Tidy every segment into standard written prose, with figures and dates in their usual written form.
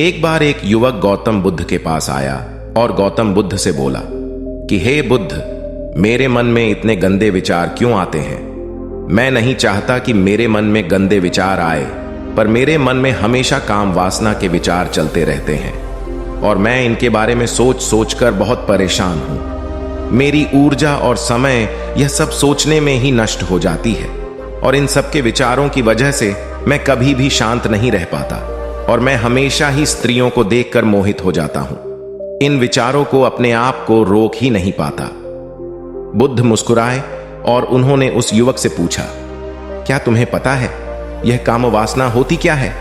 एक बार एक युवक गौतम बुद्ध के पास आया और गौतम बुद्ध से बोला कि हे बुद्ध, मेरे मन में इतने गंदे विचार क्यों आते हैं। मैं नहीं चाहता कि मेरे मन में गंदे विचार आए, पर मेरे मन में हमेशा काम वासना के विचार चलते रहते हैं और मैं इनके बारे में सोच सोच कर बहुत परेशान हूं। मेरी ऊर्जा और समय यह सब सोचने में ही नष्ट हो जाती है और इन सब के विचारों की वजह से मैं कभी भी शांत नहीं रह पाता और मैं हमेशा ही स्त्रियों को देखकर मोहित हो जाता हूं। इन विचारों को अपने आप को रोक ही नहीं पाता। बुद्ध मुस्कुराए और उन्होंने उस युवक से पूछा, क्या तुम्हें पता है यह काम वासना होती क्या है?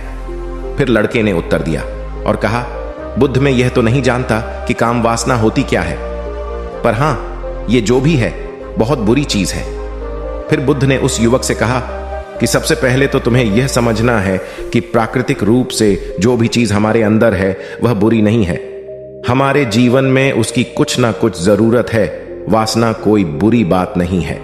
फिर लड़के ने उत्तर दिया और कहा, बुद्ध, मैं यह तो नहीं जानता कि काम वासना होती क्या है, पर हां, यह जो भी है बहुत बुरी चीज है। फिर बुद्ध ने उस युवक से कहा कि सबसे पहले तो तुम्हें यह समझना है कि प्राकृतिक रूप से जो भी चीज हमारे अंदर है वह बुरी नहीं है। हमारे जीवन में उसकी कुछ ना कुछ जरूरत है। वासना कोई बुरी बात नहीं है।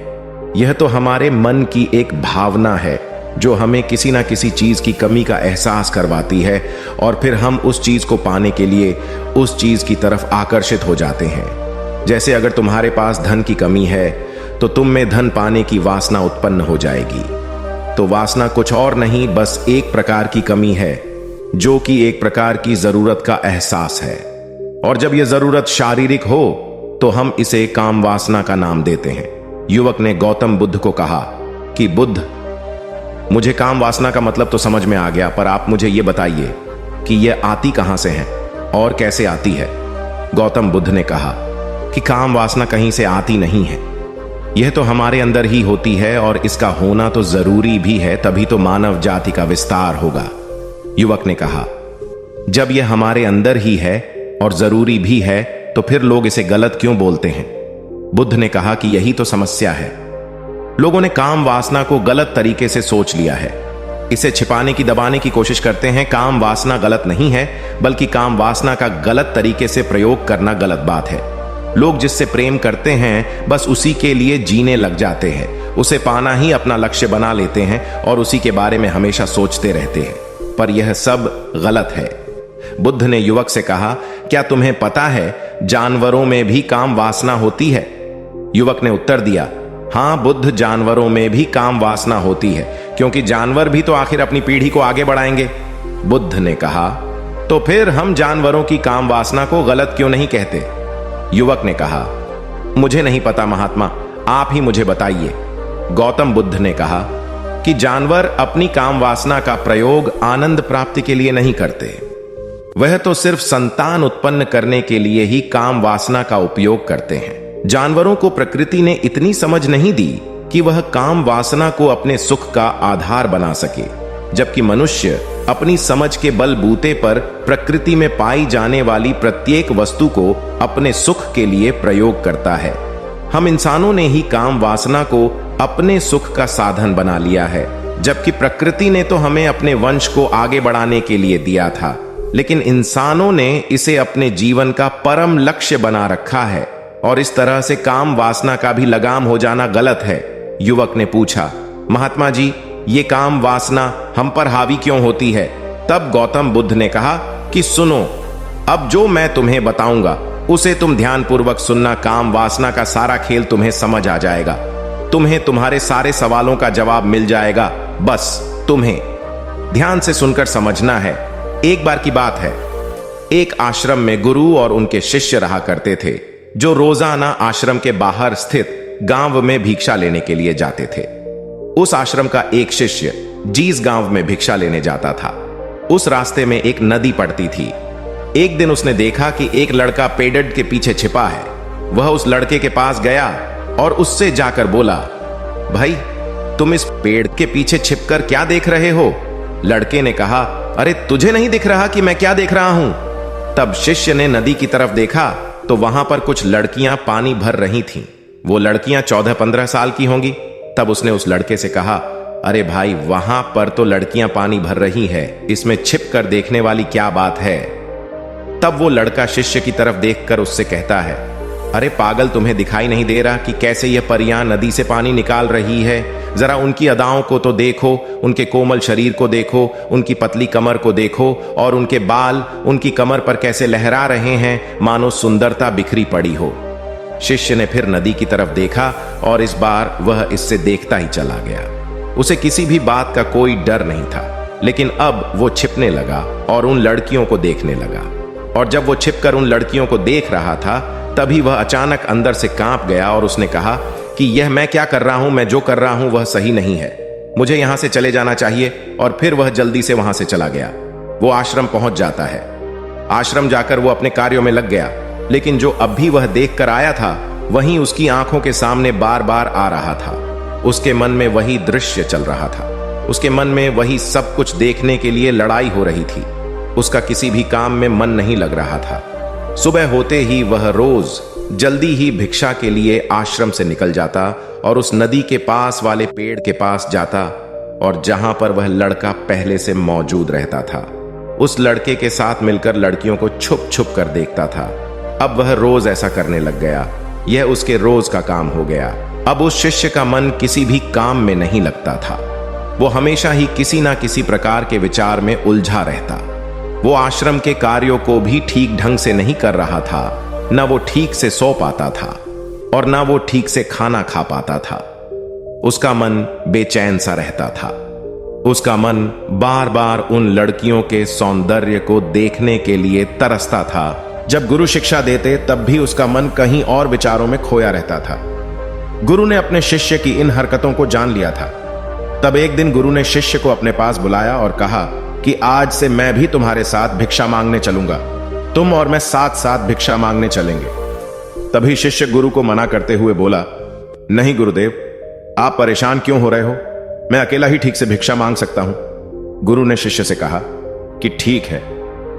यह तो हमारे मन की एक भावना है जो हमें किसी ना किसी चीज की कमी का एहसास करवाती है और फिर हम उस चीज को पाने के लिए उस चीज की तरफ आकर्षित हो जाते हैं। जैसे अगर तुम्हारे पास धन की कमी है तो तुम में धन पाने की वासना उत्पन्न हो जाएगी। तो वासना कुछ और नहीं, बस एक प्रकार की कमी है जो कि एक प्रकार की जरूरत का एहसास है। और जब यह जरूरत शारीरिक हो तो हम इसे काम वासना का नाम देते हैं। युवक ने गौतम बुद्ध को कहा कि बुद्ध, मुझे काम वासना का मतलब तो समझ में आ गया, पर आप मुझे यह बताइए कि यह आती कहां से है और कैसे आती है। गौतम बुद्ध ने कहा कि काम वासना कहीं से आती नहीं है, यह तो हमारे अंदर ही होती है और इसका होना तो जरूरी भी है, तभी तो मानव जाति का विस्तार होगा। युवक ने कहा, जब यह हमारे अंदर ही है और जरूरी भी है तो फिर लोग इसे गलत क्यों बोलते हैं? बुद्ध ने कहा कि यही तो समस्या है। लोगों ने काम वासना को गलत तरीके से सोच लिया है। इसे छिपाने की, दबाने की कोशिश करते हैं। काम वासना गलत नहीं है, बल्कि काम वासना का गलत तरीके से प्रयोग करना गलत बात है। लोग जिससे प्रेम करते हैं बस उसी के लिए जीने लग जाते हैं, उसे पाना ही अपना लक्ष्य बना लेते हैं और उसी के बारे में हमेशा सोचते रहते हैं, पर यह सब गलत है। बुद्ध ने युवक से कहा, क्या तुम्हें पता है जानवरों में भी काम वासना होती है? युवक ने उत्तर दिया, हां बुद्ध, जानवरों में भी काम वासना होती है, क्योंकि जानवर भी तो आखिर अपनी पीढ़ी को आगे बढ़ाएंगे। बुद्ध ने कहा, तो फिर हम जानवरों की काम वासना को गलत क्यों नहीं कहते? युवक ने कहा, मुझे नहीं पता महात्मा, आप ही मुझे बताइए। गौतम बुद्ध ने कहा कि जानवर अपनी काम वासना का प्रयोग आनंद प्राप्ति के लिए नहीं करते, वह तो सिर्फ संतान उत्पन्न करने के लिए ही काम वासना का उपयोग करते हैं। जानवरों को प्रकृति ने इतनी समझ नहीं दी कि वह काम वासना को अपने सुख का आधार बना सके, जबकि मनुष्य अपनी समझ के बलबूते पर प्रकृति में पाई जाने वाली प्रत्येक वस्तु को अपने सुख के लिए प्रयोग करता है। हम इंसानों ने ही काम वासना को अपने सुख का साधन बना लिया है, जबकि प्रकृति ने तो हमें अपने वंश को आगे बढ़ाने के लिए दिया था, लेकिन इंसानों ने इसे अपने जीवन का परम लक्ष्य बना रखा है और इस तरह से काम वासना का भी लगाम हो जाना गलत है। युवक ने पूछा, महात्मा जी, ये काम वासना हम पर हावी क्यों होती है? तब गौतम बुद्ध ने कहा कि सुनो, अब जो मैं तुम्हें बताऊंगा उसे तुम ध्यानपूर्वक सुनना। काम वासना का सारा खेल तुम्हें समझ आ जाएगा, तुम्हें तुम्हारे सारे सवालों का जवाब मिल जाएगा। बस तुम्हें ध्यान से सुनकर समझना है। एक बार की बात है, एक आश्रम में गुरु और उनके शिष्य रहा करते थे, जो रोजाना आश्रम के बाहर स्थित गांव में भिक्षा लेने के लिए जाते थे। उस आश्रम का एक शिष्य जिस गांव में भिक्षा लेने जाता था, उस रास्ते में एक नदी पड़ती थी। एक दिन उसने देखा कि एक लड़का पेड़ के पीछे छिपा है। वह उस लड़के के पास गया और उससे जाकर बोला, भाई, तुम इस पेड़ के पीछे छिपकर क्या देख रहे हो? लड़के ने कहा, अरे तुझे नहीं दिख रहा कि मैं क्या देख रहा हूं? तब शिष्य ने नदी की तरफ देखा तो वहां पर कुछ लड़कियां पानी भर रही थीं। वो लड़कियां 14-15 साल की होंगी। तब उसने उस लड़के से कहा, अरे भाई, वहां पर तो लड़कियां पानी भर रही है, इसमें छिप कर देखने वाली क्या बात है? तब वो लड़का शिष्य की तरफ देखकर उससे कहता है, अरे पागल, तुम्हें दिखाई नहीं दे रहा कि कैसे यह परियां नदी से पानी निकाल रही है? जरा उनकी अदाओं को तो देखो, उनके कोमल शरीर को देखो, उनकी पतली कमर को देखो, और उनके बाल उनकी कमर पर कैसे लहरा रहे हैं, मानो सुंदरता बिखरी पड़ी हो। शिष्य ने फिर नदी की तरफ देखा और इस बार वह इससे देखता ही चला गया। उसे किसी भी बात का कोई डर नहीं था, लेकिन अब वो छिपने लगा और उन लड़कियों को देखने लगा। और जब वो छिपकर उन लड़कियों को देख रहा था, तभी वह अचानक अंदर से कांप गया और उसने कहा कि यह मैं क्या कर रहा हूं, मैं जो कर रहा हूं वह सही नहीं है, मुझे यहां से चले जाना चाहिए। और फिर वह जल्दी से वहां से चला गया। वो आश्रम पहुंच जाता है। आश्रम जाकर वो अपने कार्यों में लग गया, लेकिन जो अब भी वह देख कर आया था वहीं उसकी आंखों के सामने बार बार आ रहा था। उसके मन में वही दृश्य चल रहा था। उसके मन में वही सब कुछ देखने के लिए लड़ाई हो रही थी। उसका किसी भी काम में मन नहीं लग रहा था। सुबह होते ही वह रोज जल्दी ही भिक्षा के लिए आश्रम से निकल जाता और उस नदी के पास वाले पेड़ के पास जाता, और जहां पर वह लड़का पहले से मौजूद रहता था, उस लड़के के साथ मिलकर लड़कियों को छुप छुप कर देखता था। अब वह रोज ऐसा करने लग गया। यह उसके रोज का काम हो गया। अब उस शिष्य का मन किसी भी काम में नहीं लगता था। वो हमेशा ही किसी ना किसी प्रकार के विचार में उलझा रहता। वो आश्रम के कार्यों को भी ठीक ढंग से नहीं कर रहा था। न वो ठीक से सो पाता था और न वो ठीक से खाना खा पाता था। उसका मन बेचैन सा रहता था। उसका मन बार बार उन लड़कियों के सौंदर्य को देखने के लिए तरसता था। जब गुरु शिक्षा देते तब भी उसका मन कहीं और विचारों में खोया रहता था। गुरु ने अपने शिष्य की इन हरकतों को जान लिया था। तब एक दिन गुरु ने शिष्य को अपने पास बुलाया और कहा कि आज से मैं भी तुम्हारे साथ भिक्षा मांगने चलूंगा। तुम और मैं साथ साथ भिक्षा मांगने चलेंगे। तभी शिष्य गुरु को मना करते हुए बोला, नहीं गुरुदेव, आप परेशान क्यों हो रहे हो? मैं अकेला ही ठीक से भिक्षा मांग सकता हूं। गुरु ने शिष्य से कहा कि ठीक है,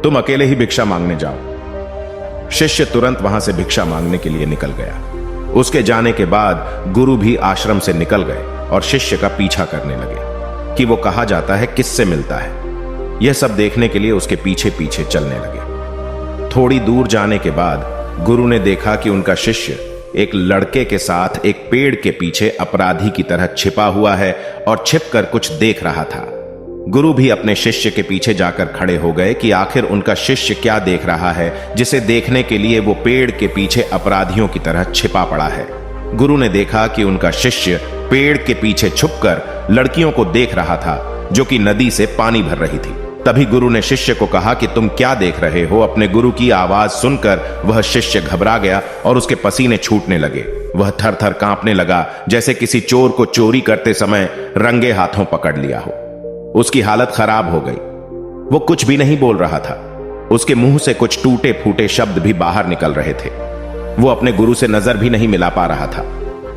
तुम अकेले ही भिक्षा मांगने जाओ। शिष्य तुरंत वहां से भिक्षा मांगने के लिए निकल गया। उसके जाने के बाद गुरु भी आश्रम से निकल गए और शिष्य का पीछा करने लगे कि वो कहा जाता है, किससे मिलता है। यह सब देखने के लिए उसके पीछे पीछे चलने लगे। थोड़ी दूर जाने के बाद गुरु ने देखा कि उनका शिष्य एक लड़के के साथ एक पेड़ के पीछे अपराधी की तरह छिपा हुआ है और छिपकर कुछ देख रहा था। गुरु भी अपने शिष्य के पीछे जाकर खड़े हो गए कि आखिर उनका शिष्य क्या देख रहा है, जिसे देखने के लिए वो पेड़ के पीछे अपराधियों की तरह छिपा पड़ा है। गुरु ने देखा कि उनका शिष्य पेड़ के पीछे छुपकर लड़कियों को देख रहा था जो कि नदी से पानी भर रही थी। तभी गुरु ने शिष्य को कहा कि तुम क्या देख रहे हो? अपने गुरु की आवाज सुनकर वह शिष्य घबरा गया और उसके पसीने छूटने लगे। वह थर थर कांपने लगा, जैसे किसी चोर को चोरी करते समय रंगे हाथों पकड़ लिया हो। उसकी हालत खराब हो गई। वो कुछ भी नहीं बोल रहा था। उसके मुंह से कुछ टूटे फूटे शब्द भी बाहर निकल रहे थे। वो अपने गुरु से नजर भी नहीं मिला पा रहा था।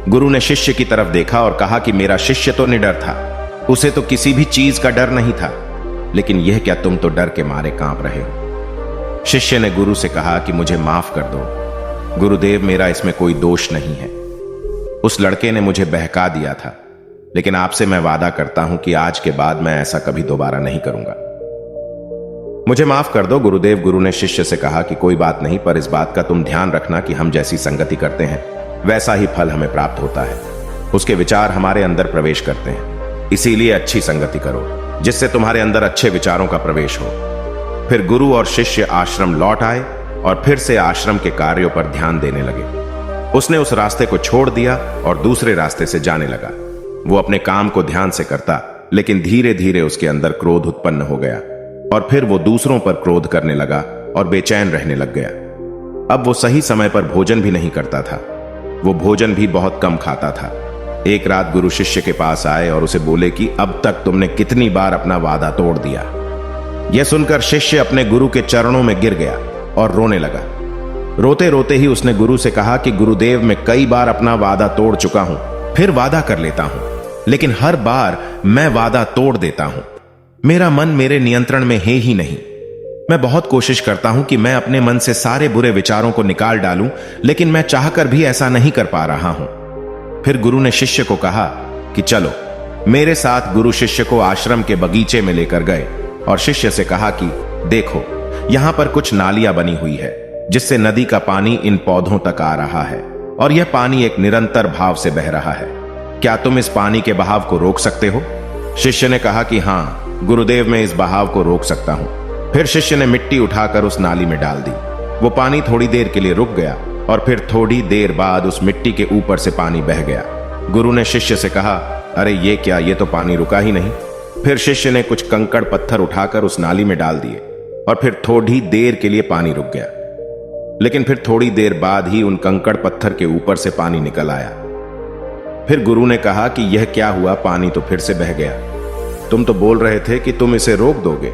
गुरु ने शिष्य की तरफ देखा और कहा कि मेरा शिष्य तो निडर था, उसे तो किसी भी चीज का डर नहीं था, लेकिन यह क्या तुम तो डर के मारे कांप रहे हो? शिष्य ने गुरु से कहा कि मुझे माफ कर दो गुरुदेव, मेरा इसमें कोई दोष नहीं है। उस लड़के ने मुझे बहका दिया था, लेकिन आपसे मैं वादा करता हूं कि आज के बाद मैं ऐसा कभी दोबारा नहीं करूंगा। मुझे माफ कर दो गुरुदेव। गुरु ने शिष्य से कहा कि कोई बात नहीं, पर इस बात का तुम ध्यान रखना कि हम जैसी संगति करते हैं वैसा ही फल हमें प्राप्त होता है। उसके विचार हमारे अंदर प्रवेश करते हैं, इसीलिए अच्छी संगति करो जिससे तुम्हारे अंदर अच्छे विचारों का प्रवेश हो। फिर गुरु और शिष्य आश्रम लौट आए और फिर से आश्रम के कार्यों पर ध्यान देने लगे। उसने उस रास्ते को छोड़ दिया और दूसरे रास्ते से जाने लगा। वो अपने काम को ध्यान से करता, लेकिन धीरे धीरे उसके अंदर क्रोध उत्पन्न हो गया और फिर वो दूसरों पर क्रोध करने लगा और बेचैन रहने लग गया। अब वो सही समय पर भोजन भी नहीं करता था। वो भोजन भी बहुत कम खाता था। एक रात गुरु शिष्य के पास आए और उसे बोले कि अब तक तुमने कितनी बार अपना वादा तोड़ दिया। यह सुनकर शिष्य अपने गुरु के चरणों में गिर गया और रोने लगा। रोते रोते ही उसने गुरु से कहा कि गुरुदेव, मैं कई बार अपना वादा तोड़ चुका हूं, फिर वादा कर लेता हूं, लेकिन हर बार मैं वादा तोड़ देता हूं। मेरा मन मेरे नियंत्रण में है ही नहीं। मैं बहुत कोशिश करता हूं कि मैं अपने मन से सारे बुरे विचारों को निकाल डालूं, लेकिन मैं चाहकर भी ऐसा नहीं कर पा रहा हूं। फिर गुरु ने शिष्य को कहा कि चलो मेरे साथ। गुरु शिष्य को आश्रम के बगीचे में लेकर गए और शिष्य से कहा कि देखो, यहां पर कुछ नालियां बनी हुई है जिससे नदी का पानी इन पौधों तक आ रहा है और यह पानी एक निरंतर भाव से बह रहा है। क्या तुम इस पानी के बहाव को रोक सकते हो? शिष्य ने कहा कि हां गुरुदेव, मैं इस बहाव को रोक सकता हूं। फिर शिष्य ने मिट्टी उठाकर उस नाली में डाल दी। वो पानी थोड़ी देर के लिए रुक गया और फिर थोड़ी देर बाद उस मिट्टी के ऊपर से पानी बह गया। गुरु ने शिष्य से कहा, अरे ये क्या, ये तो पानी रुका ही नहीं। फिर शिष्य ने कुछ कंकड़ पत्थर उठाकर उस नाली में डाल दिए और फिर थोड़ी देर के लिए पानी रुक गया। लेकिन फिर थोड़ी देर बाद ही उन कंकड़ पत्थर के ऊपर से पानी निकल आया। फिर गुरु ने कहा कि यह क्या हुआ, पानी तो फिर से बह गया। तुम तो बोल रहे थे कि तुम इसे रोक दोगे।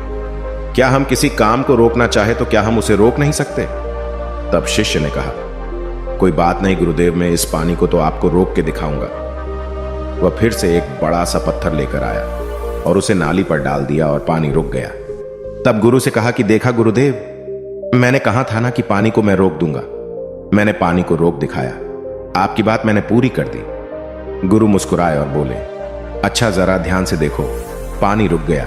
क्या हम किसी काम को रोकना चाहे तो क्या हम उसे रोक नहीं सकते? तब शिष्य ने कहा, कोई बात नहीं गुरुदेव, मैं इस पानी को तो आपको रोक के दिखाऊंगा। वह फिर से एक बड़ा सा पत्थर लेकर आया और उसे नाली पर डाल दिया और पानी रुक गया। तब गुरु से कहा कि देखा गुरुदेव, मैंने कहा था ना कि पानी को मैं रोक दूंगा। मैंने पानी को रोक दिखाया। आपकी बात मैंने पूरी कर दी। गुरु मुस्कुराए और बोले, अच्छा जरा ध्यान से देखो, पानी रुक गया।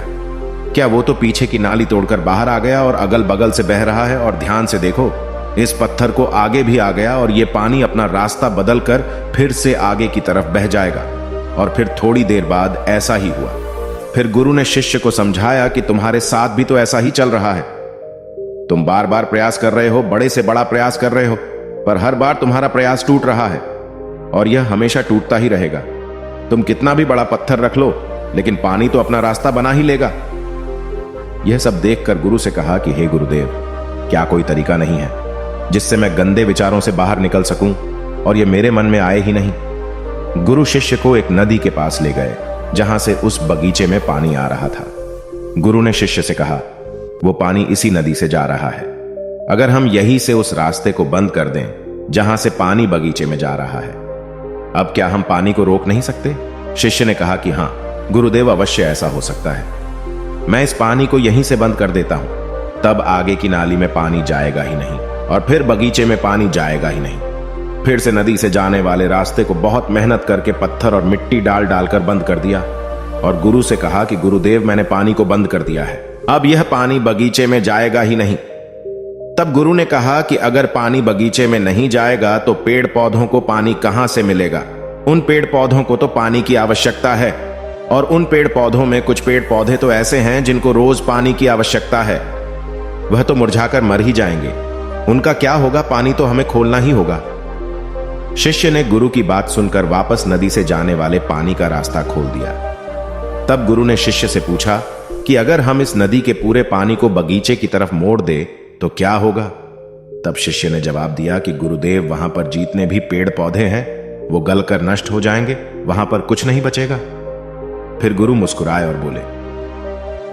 क्या वो तो पीछे की नाली तोड़कर बाहर आ गया और अगल बगल से बह रहा है, और ध्यान से देखो इस पत्थर को आगे भी आ गया और ये पानी अपना रास्ता बदलकर फिर से आगे की तरफ बह जाएगा। और फिर थोड़ी देर बाद ऐसा ही हुआ। फिर गुरु ने शिष्य को समझाया कि तुम्हारे साथ भी तो ऐसा ही चल रहा है। तुम बार बार प्रयास कर रहे हो, बड़े से बड़ा प्रयास कर रहे हो, पर हर बार तुम्हारा प्रयास टूट रहा है और यह हमेशा टूटता ही रहेगा। तुम कितना भी बड़ा पत्थर रख लो, लेकिन पानी तो अपना रास्ता बना ही लेगा। यह सब देखकर गुरु से कहा कि हे गुरुदेव, क्या कोई तरीका नहीं है जिससे मैं गंदे विचारों से बाहर निकल सकूं और यह मेरे मन में आए ही नहीं? गुरु शिष्य को एक नदी के पास ले गए जहां से उस बगीचे में पानी आ रहा था। गुरु ने शिष्य से कहा, वो पानी इसी नदी से जा रहा है। अगर हम यहीं से उस रास्ते को बंद कर दें जहां से पानी बगीचे में जा रहा है, अब क्या हम पानी को रोक नहीं सकते? शिष्य ने कहा कि हां गुरुदेव, अवश्य ऐसा हो सकता है। मैं इस पानी को यहीं से बंद कर देता हूं, तब आगे की नाली में पानी जाएगा ही नहीं और फिर बगीचे में पानी जाएगा ही नहीं। फिर से नदी से जाने वाले रास्ते को बहुत मेहनत करके पत्थर और मिट्टी डाल डालकर बंद कर दिया और गुरु से कहा कि गुरुदेव, मैंने पानी को बंद कर दिया है, अब यह पानी बगीचे में जाएगा ही नहीं। तब गुरु ने कहा कि अगर पानी बगीचे में नहीं जाएगा तो पेड़ पौधों को पानी कहां से मिलेगा? उन पेड़ पौधों को तो पानी की आवश्यकता है, और उन पेड़ पौधों में कुछ पेड़ पौधे तो ऐसे हैं जिनको रोज पानी की आवश्यकता है। वह तो मुरझाकर मर ही जाएंगे। उनका क्या होगा? पानी तो हमें खोलना ही होगा। शिष्य ने गुरु की बात सुनकर वापस नदी से जाने वाले पानी का रास्ता खोल दिया। तब गुरु ने शिष्य से पूछा कि अगर हम इस नदी के पूरे पानी को बगीचे की तरफ मोड़ दे तो क्या होगा? तब शिष्य ने जवाब दिया कि गुरुदेव, वहां पर जितने भी पेड़ पौधे हैं वो गलकर नष्ट हो जाएंगे, वहां पर कुछ नहीं बचेगा। फिर गुरु मुस्कुराए और बोले,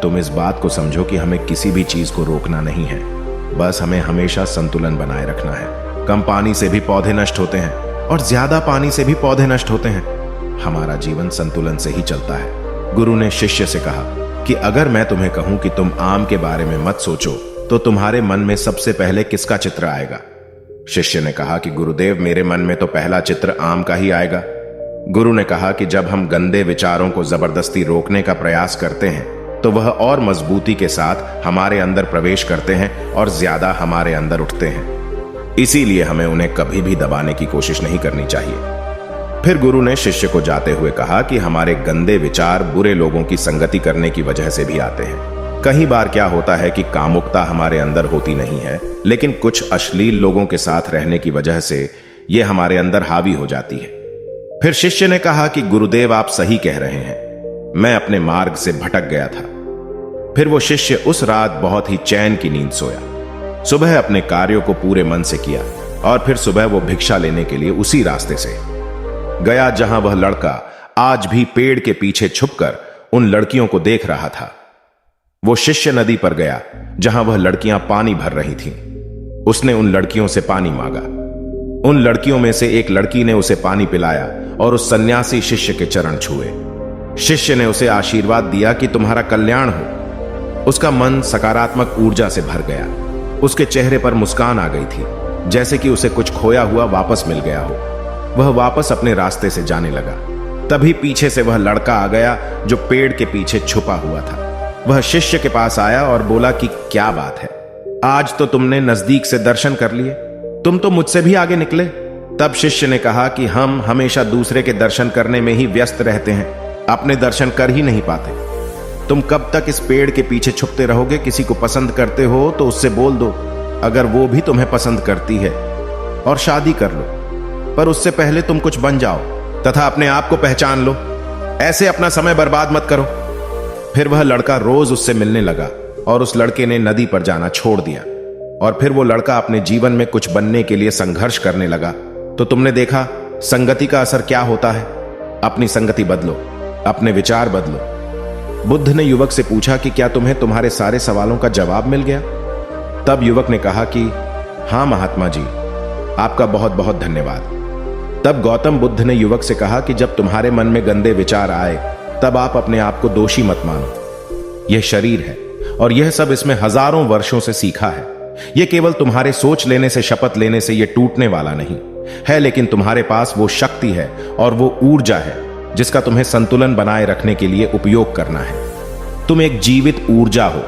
तुम इस बात को समझो कि हमें किसी भी चीज को रोकना नहीं है, बस हमें हमेशा संतुलन बनाए रखना है। कम पानी से भी पौधे नष्ट होते हैं और ज्यादा पानी से भी पौधे नष्ट होते हैं। हमारा जीवन संतुलन से ही चलता है। गुरु ने शिष्य से कहा कि अगर मैं तुम्हें कहूं कि तुम आम के बारे में मत सोचो तो तुम्हारे मन में सबसे पहले किसका चित्र आएगा? शिष्य ने कहा कि गुरुदेव, मेरे मन में तो पहला चित्र आम का ही आएगा। गुरु ने कहा कि जब हम गंदे विचारों को जबरदस्ती रोकने का प्रयास करते हैं तो वह और मजबूती के साथ हमारे अंदर प्रवेश करते हैं और ज्यादा हमारे अंदर उठते हैं। इसीलिए हमें उन्हें कभी भी दबाने की कोशिश नहीं करनी चाहिए। फिर गुरु ने शिष्य को जाते हुए कहा कि हमारे गंदे विचार बुरे लोगों की संगति करने की वजह से भी आते हैं। कई बार क्या होता है कि कामुकता हमारे अंदर होती नहीं है, लेकिन कुछ अश्लील लोगों के साथ रहने की वजह से यह हमारे अंदर हावी हो जाती है। फिर शिष्य ने कहा कि गुरुदेव, आप सही कह रहे हैं, मैं अपने मार्ग से भटक गया था। फिर वो शिष्य उस रात बहुत ही चैन की नींद सोया। सुबह अपने कार्यों को पूरे मन से किया और फिर सुबह वो भिक्षा लेने के लिए उसी रास्ते से गया जहां वह लड़का आज भी पेड़ के पीछे छुपकर उन लड़कियों को देख रहा था। वो शिष्य नदी पर गया जहां वह लड़कियां पानी भर रही थीं। उसने उन लड़कियों से पानी मांगा। उन लड़कियों में से एक लड़की ने उसे पानी पिलाया और उस सन्यासी शिष्य के चरण छुए। शिष्य ने उसे आशीर्वाद दिया कि तुम्हारा कल्याण हो। उसका मन सकारात्मक ऊर्जा से भर गया। उसके चेहरे पर मुस्कान आ गई थी, जैसे कि उसे कुछ खोया हुआ वापस मिल गया हो। वह वापस अपने रास्ते से जाने लगा। तभी पीछे से वह लड़का आ गया जो पेड़ के पीछे छुपा हुआ था। वह शिष्य के पास आया और बोला कि क्या बात है, आज तो तुमने नजदीक से दर्शन कर लिए, तुम तो मुझसे भी आगे निकले। तब शिष्य ने कहा कि हम हमेशा दूसरे के दर्शन करने में ही व्यस्त रहते हैं, अपने दर्शन कर ही नहीं पाते। तुम कब तक इस पेड़ के पीछे छुपते रहोगे? किसी को पसंद करते हो तो उससे बोल दो, अगर वो भी तुम्हें पसंद करती है, और शादी कर लो। पर उससे पहले तुम कुछ बन जाओ तथा अपने आप को पहचान लो। ऐसे अपना समय बर्बाद मत करो। फिर वह लड़का रोज उससे मिलने लगा और उस लड़के ने नदी पर जाना छोड़ दिया। और फिर वो लड़का अपने जीवन में कुछ बनने के लिए संघर्ष करने लगा। तो तुमने देखा संगति का असर क्या होता है। अपनी संगति बदलो, अपने विचार बदलो। बुद्ध ने युवक से पूछा कि क्या तुम्हें तुम्हारे सारे सवालों का जवाब मिल गया? तब युवक ने कहा कि हां महात्मा जी, आपका बहुत बहुत धन्यवाद। तब गौतम बुद्ध ने युवक से कहा कि जब तुम्हारे मन में गंदे विचार आए तब आप अपने आप को दोषी मत मानो। यह शरीर है और यह सब इसमें हजारों वर्षों से सीखा है। यह केवल तुम्हारे सोच लेने से, शपथ लेने से यह टूटने वाला नहीं है, लेकिन तुम्हारे पास वो शक्ति है और वो ऊर्जा है जिसका तुम्हें संतुलन बनाए रखने के लिए उपयोग करना है। तुम एक जीवित ऊर्जा हो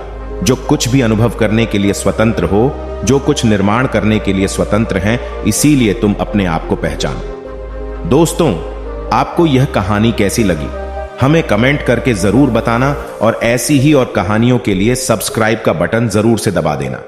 जो कुछ भी अनुभव करने के लिए स्वतंत्र हो, जो कुछ निर्माण करने के लिए स्वतंत्र हैं। इसीलिए तुम अपने आप को पहचानो। दोस्तों, आपको यह कहानी कैसी लगी हमें कमेंट करके जरूर बताना, और ऐसी ही और कहानियों के लिए सब्सक्राइब का बटन जरूर से दबा देना।